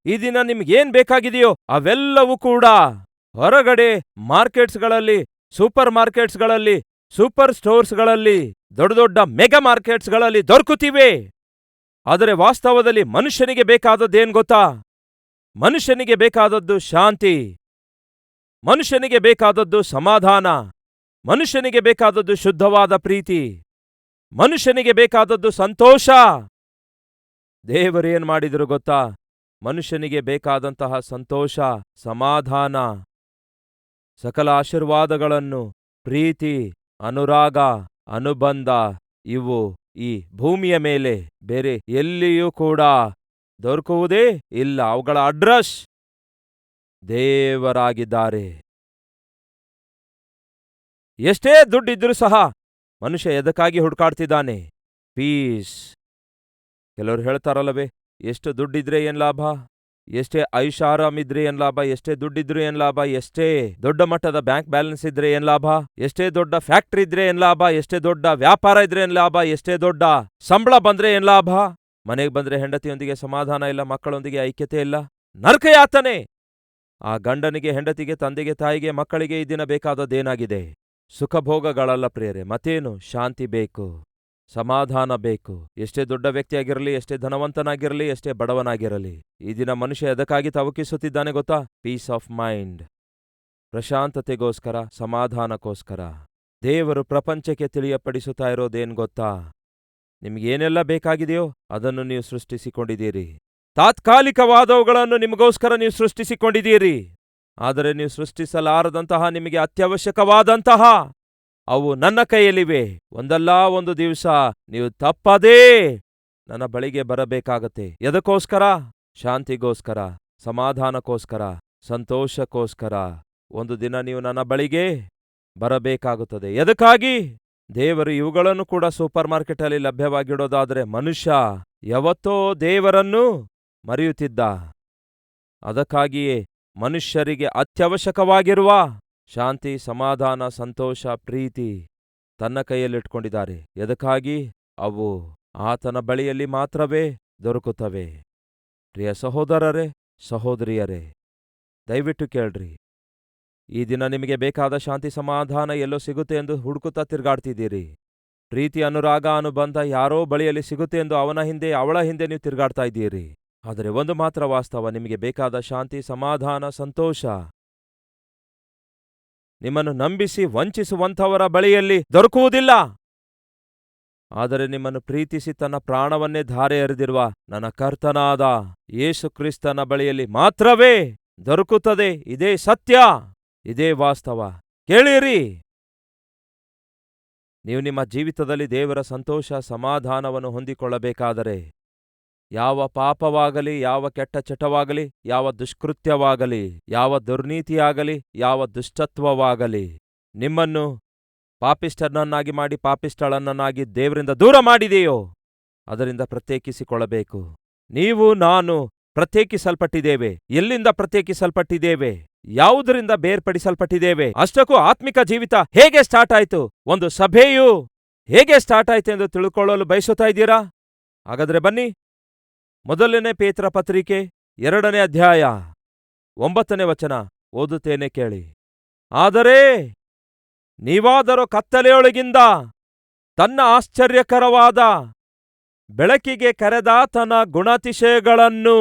ಈ ದಿನ ನಿಮ್ಗೇನ್ ಬೇಕಾಗಿದೆಯೋ ಅವೆಲ್ಲವೂ ಕೂಡ ಹೊರಗಡೆ ಮಾರ್ಕೆಟ್ಸ್ಗಳಲ್ಲಿ, ಸೂಪರ್ ಮಾರ್ಕೆಟ್ಸ್ಗಳಲ್ಲಿ, ಸೂಪರ್ ಸ್ಟೋರ್ಸ್ಗಳಲ್ಲಿ, ದೊಡ್ಡ ದೊಡ್ಡ ಮೆಗಾ ಮಾರ್ಕೆಟ್ಸ್ಗಳಲ್ಲಿ ದೊರಕುತ್ತಿವೆ. ಆದರೆ ವಾಸ್ತವದಲ್ಲಿ ಮನುಷ್ಯನಿಗೆ ಬೇಕಾದದ್ದೇನ್ ಗೊತ್ತಾ? ಮನುಷ್ಯನಿಗೆ ಬೇಕಾದದ್ದು ಶಾಂತಿ, ಮನುಷ್ಯನಿಗೆ ಬೇಕಾದದ್ದು ಸಮಾಧಾನ, ಮನುಷ್ಯನಿಗೆ ಬೇಕಾದದ್ದು ಶುದ್ಧವಾದ ಪ್ರೀತಿ, ಮನುಷ್ಯನಿಗೆ ಬೇಕಾದದ್ದು ಸಂತೋಷ. ದೇವರೇನ್ ಮಾಡಿದ್ರು ಗೊತ್ತಾ? ಮನುಷ್ಯನಿಗೆ ಬೇಕಾದಂತಹ ಸಂತೋಷ, ಸಮಾಧಾನ, ಸಕಲ ಆಶೀರ್ವಾದಗಳನ್ನು, ಪ್ರೀತಿ, ಅನುರಾಗ, ಅನುಬಂಧ ಇವು ಈ ಭೂಮಿಯ ಮೇಲೆ ಬೇರೆ ಎಲ್ಲಿಯೂ ಕೂಡ ದೊರಕುವುದೇ ಇಲ್ಲ. ಅವುಗಳ ಅಡ್ರೆಸ್ ದೇವರಾಗಿದ್ದಾರೆ. ಎಷ್ಟೇ ದುಡ್ಡಿದ್ರೂ ಸಹ ಮನುಷ್ಯ ಎದಕ್ಕಾಗಿ ಹುಡುಕಾಡ್ತಿದ್ದಾನೆ? ಪೀಸ್. ಕೆಲವರು ಹೇಳ್ತಾರಲ್ಲವೇ, ಎಷ್ಟು ದುಡ್ಡಿದ್ರೆ ಏನ್ ಲಾಭ, ಎಷ್ಟೇ ಐಷಾರಾಮಿದ್ರೆ ಏನ್ ಲಾಭ, ಎಷ್ಟೇ ದುಡ್ಡಿದ್ರು ಏನ್ ಲಾಭ, ಎಷ್ಟೇ ದೊಡ್ಡ ಮಟ್ಟದ ಬ್ಯಾಂಕ್ ಬ್ಯಾಲೆನ್ಸ್ ಇದ್ರೆ ಏನ್ ಲಾಭ, ಎಷ್ಟೇ ದೊಡ್ಡ ಫ್ಯಾಕ್ಟ್ರಿ ಇದ್ರೆ ಏನ್ ಲಾಭ, ಎಷ್ಟೇ ದೊಡ್ಡ ವ್ಯಾಪಾರ ಇದ್ರೆ ಏನ್ ಲಾಭ, ಎಷ್ಟೇ ದೊಡ್ಡ ಸಂಬಳ ಬಂದ್ರೆ ಏನ್ ಲಾಭ, ಮನೆಗೆ ಬಂದ್ರೆ ಹೆಂಡತಿಯೊಂದಿಗೆ ಸಮಾಧಾನ ಇಲ್ಲ, ಮಕ್ಕಳೊಂದಿಗೆ ಐಕ್ಯತೆ ಇಲ್ಲ, ನರಕಯಾತನೆ. ಆ ಗಂಡನಿಗೆ, ಹೆಂಡತಿಗೆ, ತಂದೆಗೆ, ತಾಯಿಗೆ, ಮಕ್ಕಳಿಗೆ ಈ ದಿನ ಬೇಕಾದದ್ದೇನಾಗಿದೆ? ಸುಖಭೋಗಗಳಲ್ಲ ಪ್ರಿಯರೇ. ಮತ್ತೇನು? ಶಾಂತಿ ಬೇಕು, ಸಮಾಧಾನ ಬೇಕು. ಎಷ್ಟೇ ದೊಡ್ಡ ವ್ಯಕ್ತಿಯಾಗಿರಲಿ, ಎಷ್ಟೇ ಧನವಂತನಾಗಿರಲಿ, ಎಷ್ಟೇ ಬಡವನಾಗಿರಲಿ, ಈ ದಿನ ಮನುಷ್ಯ ಎದಕ್ಕಾಗಿ ತವಕಿಸುತ್ತಿದ್ದಾನೆ ಗೊತ್ತಾ? ಪೀಸ್ ಆಫ್ ಮೈಂಡ್, ಪ್ರಶಾಂತತೆಗೋಸ್ಕರ, ಸಮಾಧಾನಕ್ಕೋಸ್ಕರ. ದೇವರು ಪ್ರಪಂಚಕ್ಕೆ ತಿಳಿಯಪಡಿಸುತ್ತಾ ಇರೋದೇನ್ ಗೊತ್ತಾ? ನಿಮ್ಗೇನೆಲ್ಲ ಬೇಕಾಗಿದೆಯೋ ಅದನ್ನು ನೀವು ಸೃಷ್ಟಿಸಿಕೊಂಡಿದ್ದೀರಿ. ತಾತ್ಕಾಲಿಕವಾದವುಗಳನ್ನು ನಿಮಗೋಸ್ಕರ ನೀವು ಸೃಷ್ಟಿಸಿಕೊಂಡಿದ್ದೀರಿ. ಆದರೆ ನೀವು ಸೃಷ್ಟಿಸಲಾರದಂತಹ, ನಿಮಗೆ ಅತ್ಯವಶ್ಯಕವಾದಂತಹ ಅವು ನನ್ನ ಕೈಯಲ್ಲಿವೆ. ಒಂದಲ್ಲ ಒಂದು ದಿವಸ ನೀವು ತಪ್ಪದೇ ನನ್ನ ಬಳಿಗೆ ಬರಬೇಕಾಗತ್ತೆ. ಎದಕ್ಕೋಸ್ಕರ? ಶಾಂತಿಗೋಸ್ಕರ, ಸಮಾಧಾನಕ್ಕೋಸ್ಕರ, ಸಂತೋಷಕ್ಕೋಸ್ಕರ. ಒಂದು ದಿನ ನೀವು ನನ್ನ ಬಳಿಗೆ ಬರಬೇಕಾಗುತ್ತದೆ. ಎದಕ್ಕಾಗಿ? ದೇವರು ಇವುಗಳನ್ನು ಕೂಡ ಸೂಪರ್ ಮಾರ್ಕೆಟಲ್ಲಿ ಲಭ್ಯವಾಗಿಡೋದಾದರೆ ಮನುಷ್ಯ ಯಾವತ್ತೋ ದೇವರನ್ನು ಮರೆಯುತ್ತಿದ್ದ. ಅದಕ್ಕಾಗಿಯೇ ಮನುಷ್ಯರಿಗೆ ಅತ್ಯವಶ್ಯಕವಾಗಿರುವ ಶಾಂತಿ, ಸಮಾಧಾನ, ಸಂತೋಷ, ಪ್ರೀತಿ ತನ್ನ ಕೈಯಲ್ಲಿಟ್ಕೊಂಡಿದ್ದಾರೆ. ಎದಕ್ಕಾಗಿ? ಅವು ಆತನ ಬಳಿಯಲ್ಲಿ ಮಾತ್ರವೇ ದೊರಕುತ್ತವೆ. ಪ್ರಿಯ ಸಹೋದರರೇ, ಸಹೋದರಿಯರೇ, ದಯವಿಟ್ಟು ಕೇಳ್ರಿ. ಈ ದಿನ ನಿಮಗೆ ಬೇಕಾದ ಶಾಂತಿ, ಸಮಾಧಾನ ಎಲ್ಲೋ ಸಿಗುತ್ತೆ ಎಂದು ಹುಡುಕುತ್ತಾ ತಿರುಗಾಡ್ತಿದ್ದೀರಿ. ಪ್ರೀತಿ, ಅನುರಾಗ, ಅನುಬಂಧ ಯಾರೋ ಬಳಿಯಲ್ಲಿ ಸಿಗುತ್ತೆ ಎಂದು ಅವನ ಹಿಂದೆ, ಅವಳ ಹಿಂದೆ ನೀವು ತಿರುಗಾಡ್ತಾ ಇದ್ದೀರಿ. ಆದರೆ ಒಂದು ಮಾತ್ರ ವಾಸ್ತವ, ನಿಮಗೆ ಬೇಕಾದ ಶಾಂತಿ, ಸಮಾಧಾನ, ಸಂತೋಷ ನಿಮ್ಮನ್ನು ನಂಬಿಸಿ ವಂಚಿಸುವಂಥವರ ಬಳಿಯಲ್ಲಿ ದೊರಕುವುದಿಲ್ಲ. ಆದರೆ ನಿಮ್ಮನ್ನು ಪ್ರೀತಿಸಿ ತನ್ನ ಪ್ರಾಣವನ್ನೇ ಧಾರೆ ಎರೆದಿರುವ ನನ್ನ ಕರ್ತನಾದ ಯೇಸು ಕ್ರಿಸ್ತನ ಬಳಿಯಲ್ಲಿ ಮಾತ್ರವೇ ದೊರಕುತ್ತದೆ. ಇದೇ ಸತ್ಯ, ಇದೇ ವಾಸ್ತವ. ಕೇಳಿರಿ. ನೀವು ನಿಮ್ಮ ಜೀವಿತದಲ್ಲಿ ದೇವರ ಸಂತೋಷ, ಸಮಾಧಾನವನ್ನು ಹೊಂದಿಕೊಳ್ಳಬೇಕಾದರೆ ಯಾವ ಪಾಪವಾಗಲಿ, ಯಾವ ಕೆಟ್ಟ ಚಟವಾಗಲಿ, ಯಾವ ದುಷ್ಕೃತ್ಯವಾಗಲಿ, ಯಾವ ದುರ್ನೀತಿಯಾಗಲಿ, ಯಾವ ದುಷ್ಟತ್ವವಾಗಲಿ ನಿಮ್ಮನ್ನು ಪಾಪಿಷ್ಠನನ್ನಾಗಿ ಮಾಡಿ, ಪಾಪಿಷ್ಠಳನ್ನಾಗಿ ದೇವರಿಂದ ದೂರ ಮಾಡಿದೆಯೋ ಅದರಿಂದ ಪ್ರತ್ಯೇಕಿಸಿಕೊಳ್ಳಬೇಕು. ನೀವು, ನಾನು ಪ್ರತ್ಯೇಕಿಸಲ್ಪಟ್ಟಿದ್ದೇವೆ. ಎಲ್ಲಿಂದ ಪ್ರತ್ಯೇಕಿಸಲ್ಪಟ್ಟಿದ್ದೇವೆ? ಯಾವುದರಿಂದ ಬೇರ್ಪಡಿಸಲ್ಪಟ್ಟಿದ್ದೇವೆ? ಅಷ್ಟಕ್ಕೂ ಆತ್ಮಿಕ ಜೀವಿತ ಹೇಗೆ ಸ್ಟಾರ್ಟ್ ಆಯಿತು, ಒಂದು ಸಭೆಯು ಹೇಗೆ ಸ್ಟಾರ್ಟ್ ಆಯಿತು ಎಂದು ತಿಳ್ಕೊಳ್ಳಲು ಬಯಸುತ್ತಾ ಇದ್ದೀರಾ? ಹಾಗಾದ್ರೆ ಬನ್ನಿ, ಮೊದಲನೇ ಪೇತ್ರ ಪತ್ರಿಕೆ 2ನೇ ಅಧ್ಯಾಯ 9ನೇ ವಚನ ಓದುತ್ತೇನೆ ಕೇಳಿ. ಆದರೆ ನೀವಾದರೋ ಕತ್ತಲೆಯೊಳಗಿಂದ ತನ್ನ ಆಶ್ಚರ್ಯಕರವಾದ ಬೆಳಕಿಗೆ ಕರೆದಾತನ ಗುಣಾತಿಶಯಗಳನ್ನು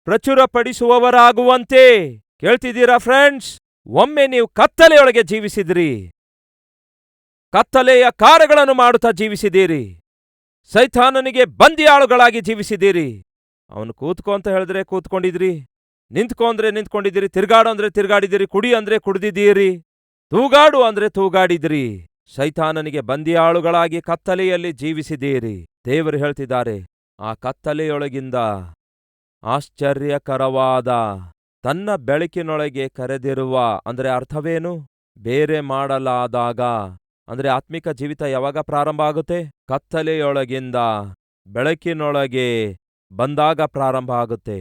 ಪ್ರಚುರಪಡಿಸುವವರಾಗುವಂತೆ. ಕೇಳ್ತಿದ್ದೀರಾ ಫ್ರೆಂಡ್ಸ್? ಒಮ್ಮೆ ನೀವು ಕತ್ತಲೆಯೊಳಗೆ ಜೀವಿಸಿದ್ರಿ, ಕತ್ತಲೆಯ ಕಾರ್ಯಗಳನ್ನು ಮಾಡುತ್ತಾ ಜೀವಿಸಿದ್ದೀರಿ, ಸೈತಾನನಿಗೆ ಬಂದಿಯಾಳುಗಳಾಗಿ ಜೀವಿಸಿದ್ದೀರಿ. ಅವನು ಕೂತ್ಕೋ ಅಂತ ಹೇಳಿದ್ರೆ ಕೂತ್ಕೊಂಡಿದ್ರಿ, ನಿಂತ್ಕೋ ಅಂದ್ರೆ ನಿಂತ್ಕೊಂಡಿದ್ದೀರಿ, ತಿರ್ಗಾಡು ಅಂದ್ರೆ ತಿರ್ಗಾಡಿದಿರಿ, ಕುಡಿ ಅಂದ್ರೆ ಕುಡಿದಿದ್ದೀರಿ, ತೂಗಾಡು ಅಂದ್ರೆ ತೂಗಾಡಿದ್ರಿ. ಸೈತಾನನಿಗೆ ಬಂದಿಯಾಳುಗಳಾಗಿ ಕತ್ತಲೆಯಲ್ಲಿ ಜೀವಿಸಿದ್ದೀರಿ. ದೇವರು ಹೇಳ್ತಿದ್ದಾರೆ, ಆ ಕತ್ತಲೆಯೊಳಗಿಂದ ಆಶ್ಚರ್ಯಕರವಾದ ತನ್ನ ಬೆಳಕಿನೊಳಗೆ ಕರೆದಿರುವ ಅಂದ್ರೆ ಅರ್ಥವೇನು? ಬೇರೆ ಮಾಡಲಾದಾಗ ಅಂದ್ರೆ ಆತ್ಮಿಕ ಜೀವಿತ ಯಾವಾಗ ಪ್ರಾರಂಭ ಆಗುತ್ತೆ? ಕತ್ತಲೆಯೊಳಗಿಂದ ಬೆಳಕಿನೊಳಗೆ ಬಂದಾಗ ಪ್ರಾರಂಭ ಆಗುತ್ತೆ.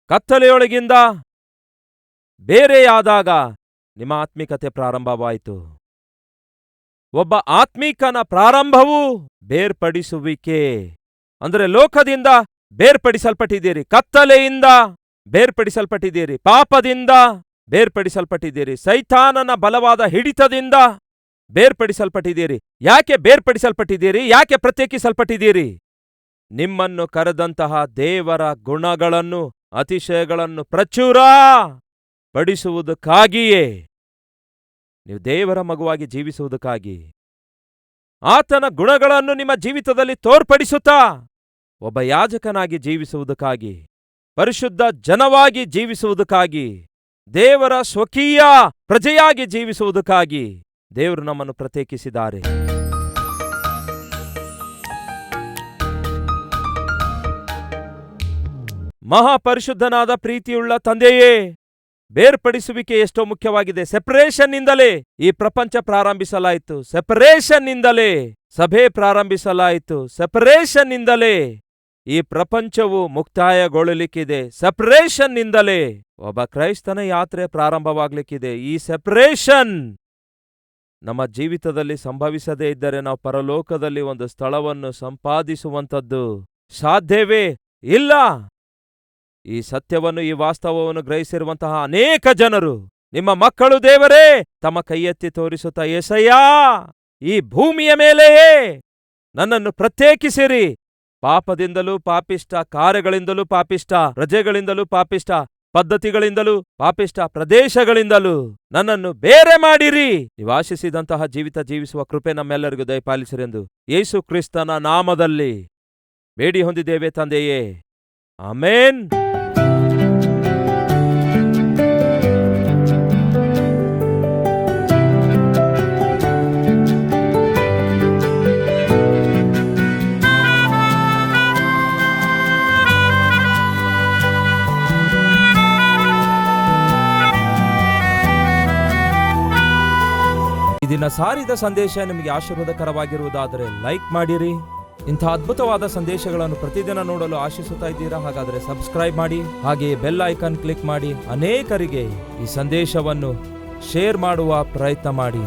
ಕತ್ತಲೆಯೊಳಗಿಂದ ಬೇರೆಯಾದಾಗ ನಿಮ್ಮ ಆತ್ಮಿಕತೆ ಪ್ರಾರಂಭವಾಯಿತು. ಒಬ್ಬ ಆತ್ಮೀಕನ ಪ್ರಾರಂಭವು ಬೇರ್ಪಡಿಸುವಿಕೆ. ಅಂದರೆ ಲೋಕದಿಂದ ಬೇರ್ಪಡಿಸಲ್ಪಟ್ಟಿದ್ದೀರಿ, ಕತ್ತಲೆಯಿಂದ ಬೇರ್ಪಡಿಸಲ್ಪಟ್ಟಿದ್ದೀರಿ, ಪಾಪದಿಂದ ಬೇರ್ಪಡಿಸಲ್ಪಟ್ಟಿದ್ದೀರಿ, ಸೈತಾನನ ಬಲವಾದ ಹಿಡಿತದಿಂದ ಬೇರ್ಪಡಿಸಲ್ಪಟ್ಟಿದ್ದೀರಿ. ಯಾಕೆ ಬೇರ್ಪಡಿಸಲ್ಪಟ್ಟಿದ್ದೀರಿ? ಯಾಕೆ ಪ್ರತ್ಯೇಕಿಸಲ್ಪಟ್ಟಿದ್ದೀರಿ? ನಿಮ್ಮನ್ನು ಕರೆದಂತಹ ದೇವರ ಗುಣಗಳನ್ನು, ಅತಿಶಯಗಳನ್ನು ಪ್ರಚುರ ಪಡಿಸುವುದಕ್ಕಾಗಿಯೇ, ನೀವು ದೇವರ ಮಗುವಾಗಿ ಜೀವಿಸುವುದಕ್ಕಾಗಿ, ಆತನ ಗುಣಗಳನ್ನು ನಿಮ್ಮ ಜೀವಿತದಲ್ಲಿ ತೋರ್ಪಡಿಸುತ್ತಾ ಒಬ್ಬ ಯಾಜಕನಾಗಿ ಜೀವಿಸುವುದಕ್ಕಾಗಿ, ಪರಿಶುದ್ಧ ಜನವಾಗಿ ಜೀವಿಸುವುದಕ್ಕಾಗಿ, ದೇವರ ಸ್ವಕೀಯ ಪ್ರಜೆಯಾಗಿ ಜೀವಿಸುವುದಕ್ಕಾಗಿ ದೇವರು ನಮ್ಮನ್ನು ಪ್ರತ್ಯೇಕಿಸಿದ್ದಾರೆ. ಮಹಾಪರಿಶುದ್ಧನಾದ ಪ್ರೀತಿಯುಳ್ಳ ತಂದೆಯೇ, ಬೇರ್ಪಡಿಸುವಿಕೆ ಎಷ್ಟೋ ಮುಖ್ಯವಾಗಿದೆ. ಸೆಪರೇಷನ್ ನಿಂದಲೇ ಈ ಪ್ರಪಂಚ ಪ್ರಾರಂಭಿಸಲಾಯಿತು, ಸೆಪರೇಷನ್ ನಿಂದಲೇ ಸಭೆ ಪ್ರಾರಂಭಿಸಲಾಯಿತು, ಸೆಪರೇಷನ್ ನಿಂದಲೇ ಈ ಪ್ರಪಂಚವು ಮುಕ್ತಾಯಗೊಳ್ಳಲಿಕ್ಕಿದೆ, ಸೆಪರೇಷನ್ ನಿಂದಲೇ ಒಬ್ಬ ಕ್ರೈಸ್ತನ ಯಾತ್ರೆ ಪ್ರಾರಂಭವಾಗಲಿಕ್ಕಿದೆ. ಈ ಸೆಪರೇಷನ್ ನಮ್ಮ ಜೀವಿತದಲ್ಲಿ ಸಂಭವಿಸದೇ ಇದ್ದರೆ ನಾವು ಪರಲೋಕದಲ್ಲಿ ಒಂದು ಸ್ಥಳವನ್ನು ಸಂಪಾದಿಸುವಂಥದ್ದು ಸಾಧ್ಯವೇ ಇಲ್ಲ. ಈ ಸತ್ಯವನ್ನು, ಈ ವಾಸ್ತವವನ್ನು ಗ್ರಹಿಸಿರುವಂತಹ ಅನೇಕ ಜನರು, ನಿಮ್ಮ ಮಕ್ಕಳು ದೇವರೇ, ತಮ್ಮ ಕೈಯೆತ್ತಿ ತೋರಿಸುತ್ತಾ, ಯೆಸಯ್ಯಾ, ಈ ಭೂಮಿಯ ಮೇಲೆಯೇ ನನ್ನನ್ನು ಪ್ರತ್ಯೇಕಿಸಿರಿ. ಪಾಪದಿಂದಲೂ ಪಾಪಿಷ್ಟ, ಕಾರ್ಯಗಳಿಂದಲೂ ಪಾಪಿಷ್ಟ, ರಜೆಗಳಿಂದಲೂ ಪಾಪಿಷ್ಟ, ಪದ್ಧತಿಗಳಿಂದಲೂ ಪಾಪಿಷ್ಟ, ಪ್ರದೇಶಗಳಿಂದಲೂ ನನ್ನನ್ನು ಬೇರೆ ಮಾಡಿರಿ. ನಿವಾಸಿಸಿದಂತಹ ಜೀವಿತ ಜೀವಿಸುವ ಕೃಪೆ ನಮ್ಮೆಲ್ಲರಿಗೂ ದಯಪಾಲಿಸಿರೆಂದು ಯೇಸು ಕ್ರಿಸ್ತನ ನಾಮದಲ್ಲಿ ಬೇಡಿ ಹೊಂದಿದ್ದೇವೆ ತಂದೆಯೇ, ಆಮೇನ್. ದಿನ ಸಾರಿದ ಸಂದೇಶ ನಿಮಗೆ ಆಶೀರ್ವಾದಕರವಾಗಿರುವುದಾದರೆ ಲೈಕ್ ಮಾಡಿರಿ. ಇಂಥ ಅದ್ಭುತವಾದ ಸಂದೇಶಗಳನ್ನು ಪ್ರತಿದಿನ ನೋಡಲು ಆಶಿಸುತ್ತಾ ಇದ್ದೀರಾ? ಹಾಗಾದರೆ ಸಬ್ಸ್ಕ್ರೈಬ್ ಮಾಡಿ, ಹಾಗೆಯೇ ಬೆಲ್ ಐಕಾನ್ ಕ್ಲಿಕ್ ಮಾಡಿ, ಅನೇಕರಿಗೆ ಈ ಸಂದೇಶವನ್ನು ಶೇರ್ ಮಾಡುವ ಪ್ರಯತ್ನ ಮಾಡಿ.